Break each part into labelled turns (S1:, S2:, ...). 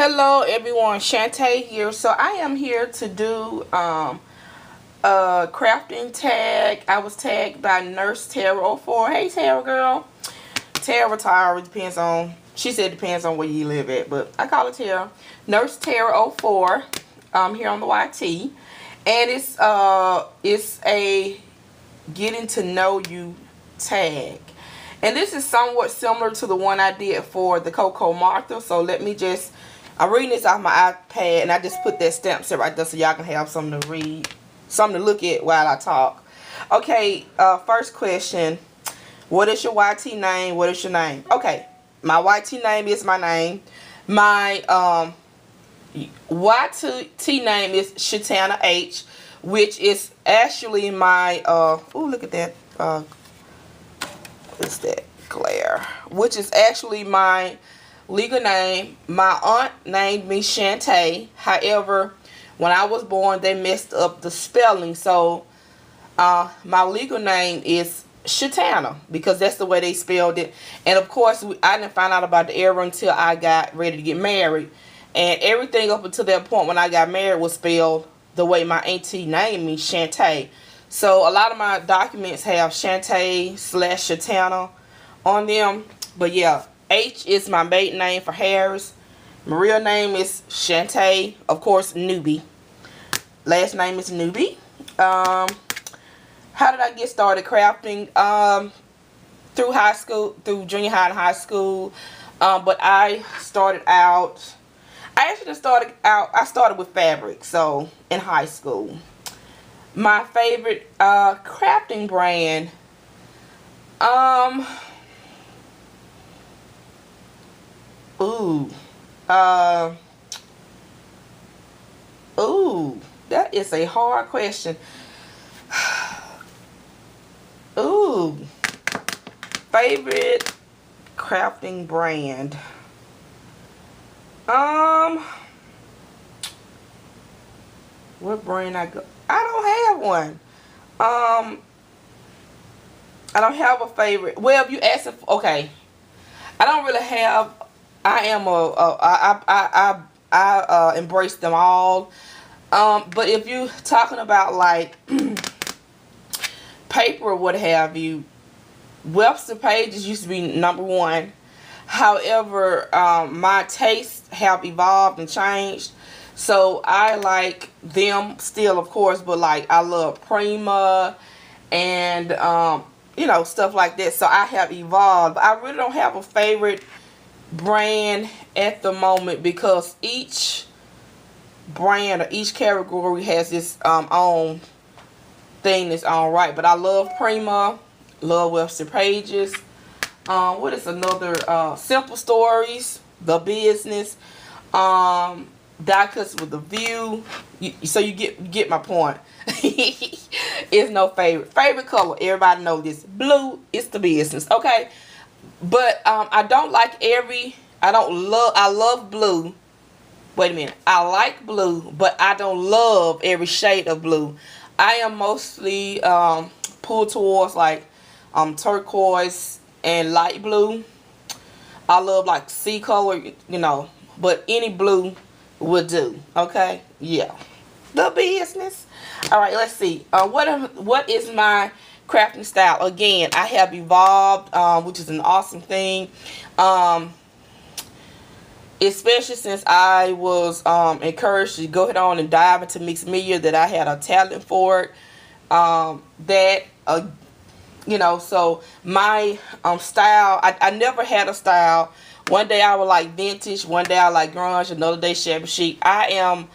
S1: Hello everyone, Shanta here. So I am here to do a crafting tag. I was tagged by Nurse Tara04. Hey Tara girl. Tara, depends on, she said depends on where you live at, but I call it Tara. Nurse Tara04 here on the YT. And it's a getting to know you tag. And this is somewhat similar to the one I did for the Coco Martha. So let me just, I'm reading this off my iPad, and I just put that stamp set right there so y'all can have something to read, something to look at while I talk. Okay, first question. What is your YT name? What is your name? Okay, my YT name is my name. My YT name is Shanta H, which is actually my, oh, look at that. What's that glare? Which is actually my legal name. My aunt named me Shanta. However, when I was born, they messed up the spelling. So, my legal name is Shanta because that's the way they spelled it. And of course, I didn't find out about the error until I got ready to get married. And everything up until that point when I got married was spelled the way my auntie named me, Shanta. So a lot of my documents have Shanta/Shanta on them. But yeah, H is my maiden name for Harris. My real name is Shanta. Of course, newbie. Last name is newbie. How did I get started crafting? Through high school, through junior high and high school. But I started out, I started with fabric. So in high school. My favorite crafting brand, that is a hard question. Favorite crafting brand. What brand I go? I don't have one. I don't have a favorite. Well, if you ask if, okay, I don't really have. I embrace them all. But if you talking about like paper or what have you, Webster pages used to be #1. However, my tastes have evolved and changed. So I like them still, of course, but like I love Prima and you know, stuff like that. So I have evolved. I really don't have a favorite brand at the moment because each brand or each category has its own thing that's on right. But I love Prima, love Webster Pages. What is another? Simple Stories, The Business. Die cuts with a view. So you get my point. It's no favorite color. Everybody know this. Blue is The Business. Okay, but I don't like I love blue. Wait a minute. I like blue, but I don't love every shade of blue. I am mostly pulled towards like turquoise and light blue. I love like sea color, you know, but any blue will do. Okay, yeah. The Business. All right, let's see. What is my crafting style? Again, I have evolved, which is an awesome thing. Especially since I was encouraged to go ahead on and dive into mixed media, that I had a talent for it. You know, so my style, I never had a style. One day I would like vintage, one day I like grunge, another day shabby chic. I am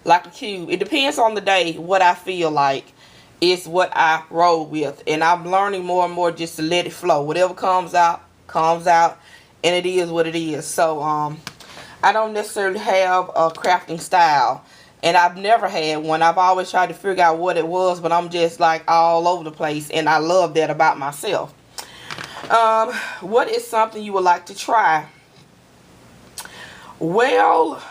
S1: like a cube. It depends on the day. What I feel like is what I roll with. And I'm learning more and more just to let it flow. Whatever comes out, and it is what it is. So I don't necessarily have a crafting style. And I've never had one. I've always tried to figure out what it was, but I'm just like all over the place. And I love that about myself. What is something you would like to try? Well,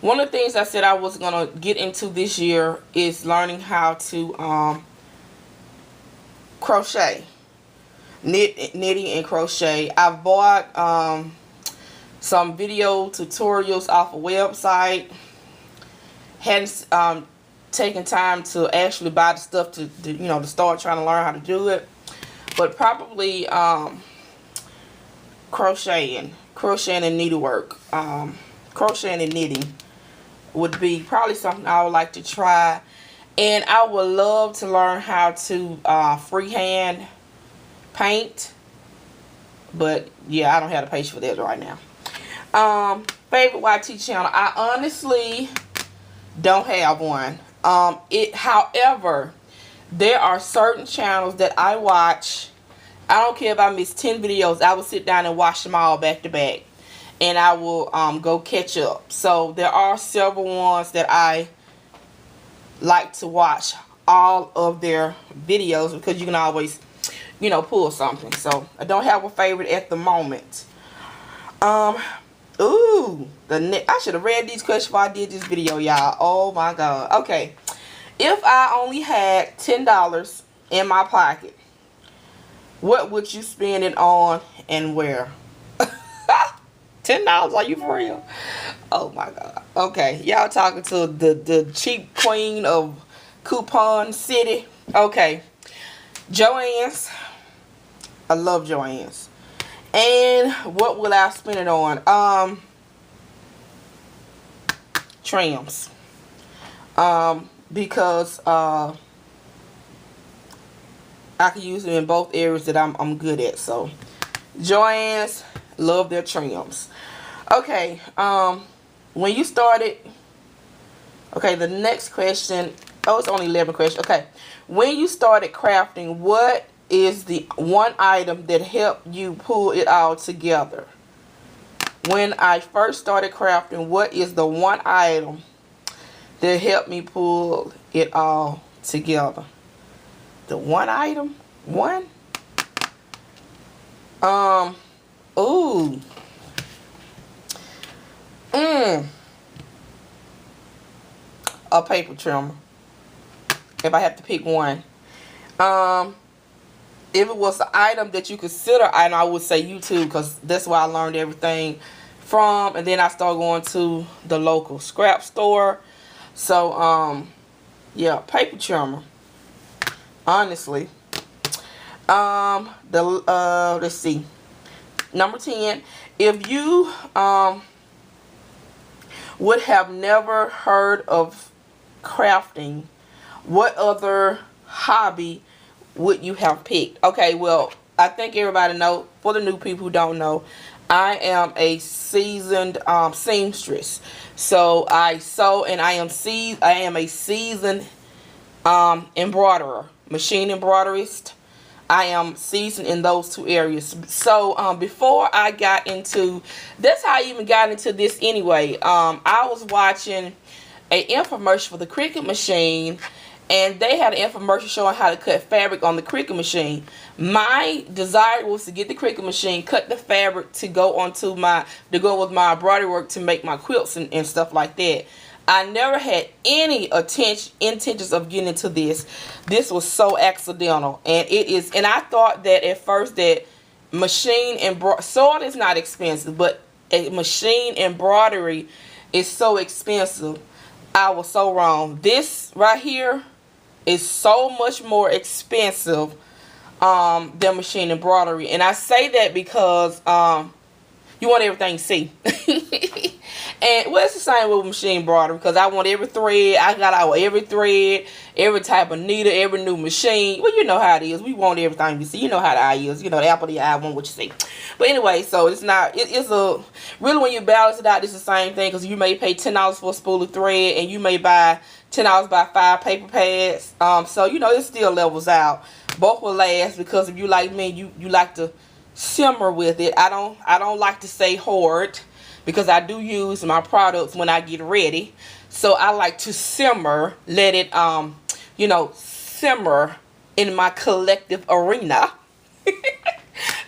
S1: one of the things I said I was going to get into this year is learning how to crochet. knitting and crochet. I've bought some video tutorials off a website. Hadn't taken time to actually buy the stuff to you know, to start trying to learn how to do it. But probably crocheting and needlework. Crocheting and knitting would be probably something I would like to try. And I would love to learn how to freehand paint. But yeah, I don't have the patience for that right now. Favorite YT channel. I honestly don't have one. However, there are certain channels that I watch. I don't care if I miss 10 videos. I will sit down and watch them all back to back. And I will go catch up. So there are several ones that I like to watch all of their videos, because you can always, you know, pull something. So I don't have a favorite at the moment. Ooh, I should have read these questions before I did this video, y'all. Oh my god. Okay, if I only had $10 in my pocket, what would you spend it on and where? $10? Are you for real? Oh my god. Okay, y'all talking to the cheap queen of Coupon City. Okay, Joann's. I love Joann's. And what will I spend it on? Trims. Because I can use them in both areas that I'm good at. So Joann's, love their trims. Okay, when you started, okay, the next question, oh, it's only 11 questions. Okay, when you started crafting, what is the one item that helped you pull it all together? When I first started crafting, what is the one item that helped me pull it all together? The one item? One? Ooh. A paper trimmer. If I have to pick one. If it was an item that you consider item, I would say YouTube, because that's where I learned everything from. And then I started going to the local scrap store. So, yeah, paper trimmer. Honestly. Let's see. Number 10. If you would have never heard of crafting, what other hobby would you have picked? Okay, well, I think everybody know. For the new people who don't know, I am a seasoned seamstress. So I sew, and I am a seasoned embroiderer, machine embroiderist. I am seasoned in those two areas. So before I got into, that's how I even got into this anyway. I was watching an infomercial for the Cricut machine, and they had an infomercial showing how to cut fabric on the Cricut machine. My desire was to get the Cricut machine, cut the fabric to go with my embroidery work to make my quilts and stuff like that. I never had any intentions of getting into this. This was so accidental, and it is. And I thought that at first that machine embroidery, sewing is not expensive, but a machine embroidery is so expensive. I was so wrong. This right here is so much more expensive than machine embroidery, and I say that because you want everything to see. And well, it's the same with machine embroidery, because I want every thread. I got out every thread, every type of needle, every new machine. Well, you know how it is. We want everything you see. You know how the eye is. You know, the apple of the eye, want what you see. But anyway, so it's not. It's a really, when you balance it out, it's the same thing, because you may pay $10 for a spool of thread, and you may buy $10 buy 5 paper pads. So you know, it still levels out. Both will last, because if you like me, you like to simmer with it. I don't like to say hoard, because I do use my products when I get ready. So I like to simmer, let it you know, simmer in my collective arena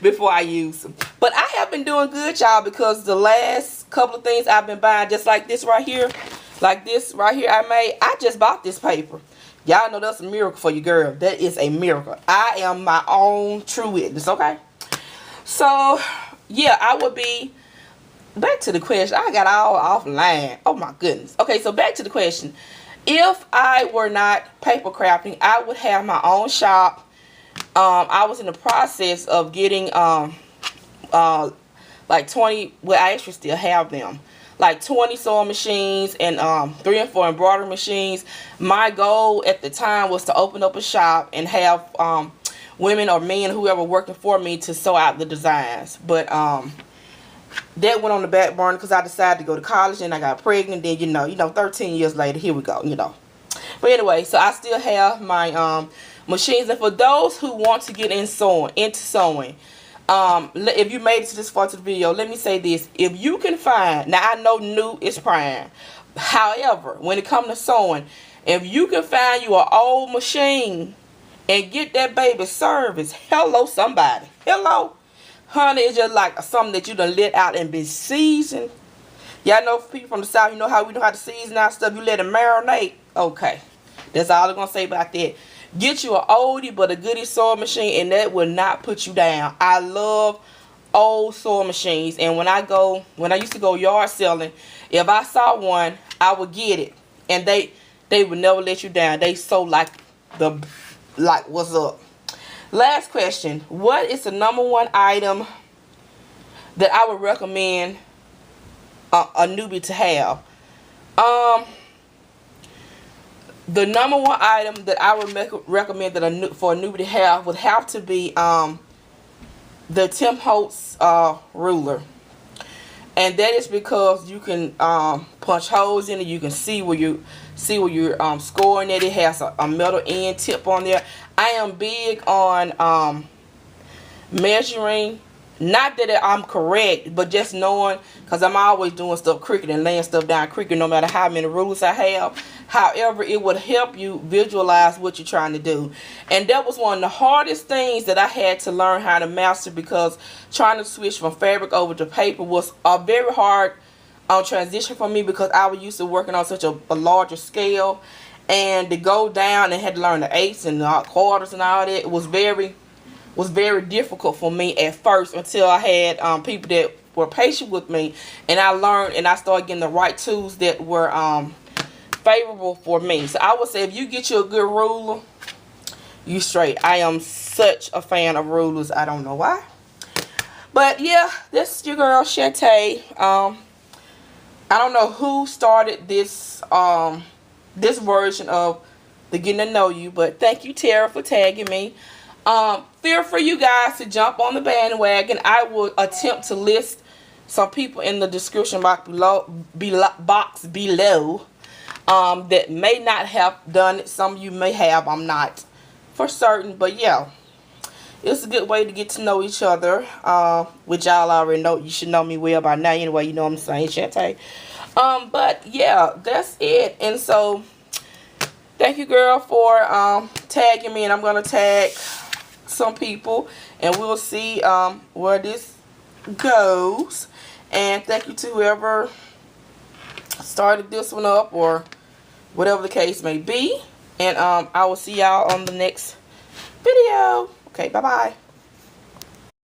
S1: before I use them. But I have been doing good, y'all, because the last couple of things I've been buying, just like this right here, I just bought this paper. Y'all know that's a miracle for you, girl. That is a miracle. I am my own true witness, okay? So, yeah, I would be... Back to the question. I got all offline. Oh, my goodness. Okay, so back to the question. If I were not paper crafting, I would have my own shop. I was in the process of getting like 20... Well, I actually still have them. Like 20 sewing machines and 3 and 4 embroidery machines. My goal at the time was to open up a shop and have women or men, whoever working for me, to sew out the designs. But that went on the back burner because I decided to go to college and I got pregnant. Then you know 13 years later, here we go, you know. But anyway, so I still have my machines. And for those who want to get into sewing, if you made it to this part of the video, let me say this. If you can find, now I know new is prime. However, when it comes to sewing, if you can find you an old machine and get that baby service, hello somebody. Hello. Honey, it's just like something that you done let out and been seasoned. Y'all know people from the South, you know how we know how to season our stuff. You let it marinate. Okay. That's all I'm going to say about that. Get you an oldie but a goodie sewing machine, and that will not put you down. I love old sewing machines, and when I used to go yard selling, if I saw one, I would get it, and they would never let you down. They sew like what's up. Last question: what is the #1 item that I would recommend a newbie to have? The #1 item that I would recommend that for a newbie to have would have to be the Tim Holtz ruler, and that is because you can punch holes in it. You can see where you're scoring it. It has a metal end tip on there. I am big on measuring. Not that I'm correct, but just knowing, because I'm always doing stuff crooked and laying stuff down crooked no matter how many rulers I have. However, it would help you visualize what you're trying to do. And that was one of the hardest things that I had to learn how to master, because trying to switch from fabric over to paper was a very hard transition for me, because I was used to working on such a larger scale. And to go down and had to learn the eighths and the quarters and all that, it was very difficult for me at first, until I had people that were patient with me, and I learned and I started getting the right tools that were favorable for me. So I would say if you get you a good ruler, you straight. I am such a fan of rulers. I don't know why. But yeah, this is your girl Shanta. I don't know who started this this version of the getting to know you, but thank you, Tara, for tagging me. Feel free, you guys, to jump on the bandwagon. I will attempt to list some people in the description box below that may not have done it. Some of you may have. I'm not for certain, but yeah, it's a good way to get to know each other, which y'all already know. You should know me well by now anyway. You know what I'm saying, Shanta. But yeah, that's it. And so thank you, girl, for tagging me, and I'm gonna tag some people, and we'll see where this goes. And thank you to whoever started this one up, or whatever the case may be. And I will see y'all on the next video. Okay, bye bye.